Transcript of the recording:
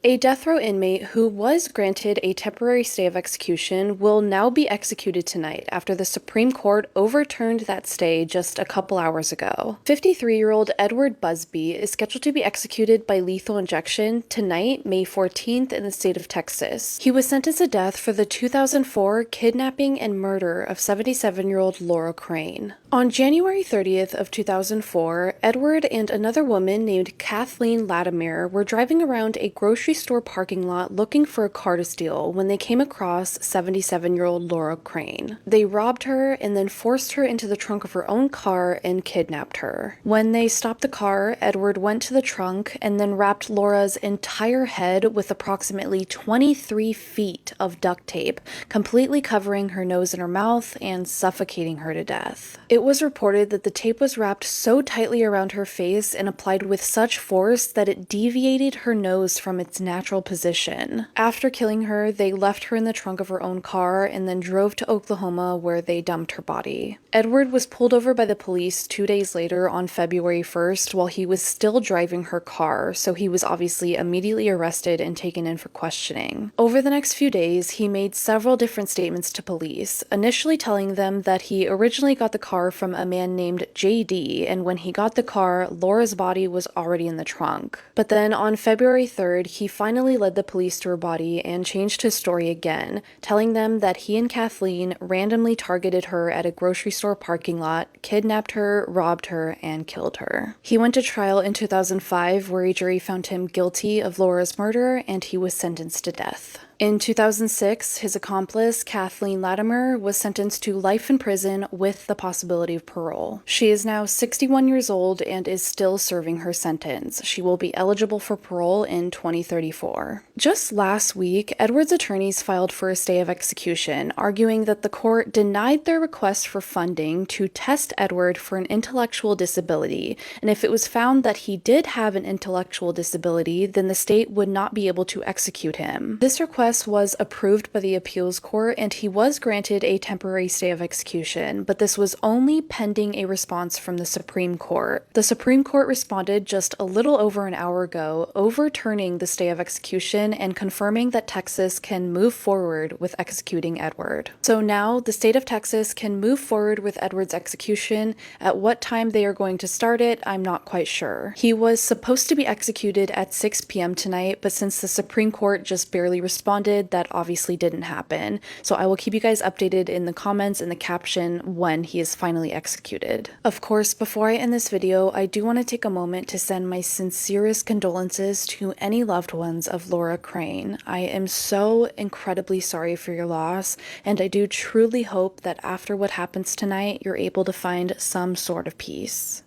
A death row inmate who was granted a temporary stay of execution will now be executed tonight after the Supreme Court overturned that stay just a couple hours ago. 53-year-old Edward Busby is scheduled to be executed by lethal injection tonight, May 14th, in the state of Texas. He was sentenced to death for the 2004 kidnapping and murder of 77-year-old Laura Crane. On January 30th of 2004, Edward and another woman named Kathleen Latimer were driving around a grocery store parking lot looking for a car to steal when they came across 77-year-old Laura Crane. They robbed her and then forced her into the trunk of her own car and kidnapped her. When they stopped the car, Edward went to the trunk and then wrapped Laura's entire head with approximately 23 feet of duct tape, completely covering her nose and her mouth and suffocating her to death. It was reported that the tape was wrapped so tightly around her face and applied with such force that it deviated her nose from its natural position. After killing her, they left her in the trunk of her own car and then drove to Oklahoma, where they dumped her body. Edward was pulled over by the police 2 days later on February 1st while he was still driving her car, so he was obviously immediately arrested and taken in for questioning. Over the next few days, he made several different statements to police, initially telling them that he originally got the car from a man named JD, and when he got the car, Laura's body was already in the trunk. But then on February 3rd, he finally led the police to her body and changed his story again, telling them that he and Kathleen randomly targeted her at a grocery store parking lot, kidnapped her, robbed her, and killed her. He went to trial in 2005, where a jury found him guilty of Laura's murder, and he was sentenced to death. In 2006, his accomplice, Kathleen Latimer, was sentenced to life in prison with the possibility of parole. She is now 61 years old and is still serving her sentence. She will be eligible for parole in 2034. Just last week, Edward's attorneys filed for a stay of execution, arguing that the court denied their request for funding to test Edward for an intellectual disability, and if it was found that he did have an intellectual disability, then the state would not be able to execute him. This request was approved by the appeals court and he was granted a temporary stay of execution, but this was only pending a response from the Supreme Court. The Supreme Court responded just a little over an hour ago, overturning the stay of execution and confirming that Texas can move forward with executing Edward. So now the state of Texas can move forward with Edward's execution. At what time they are going to start it, I'm not quite sure. He was supposed to be executed at 6 p.m. tonight, but since the Supreme Court just barely responded, that obviously didn't happen. So I will keep you guys updated in the comments and the caption when he is finally executed. Of course, before I end this video, I do want to take a moment to send my sincerest condolences to any loved ones of Laura Crane. I am so incredibly sorry for your loss, and I do truly hope that after what happens tonight, you're able to find some sort of peace.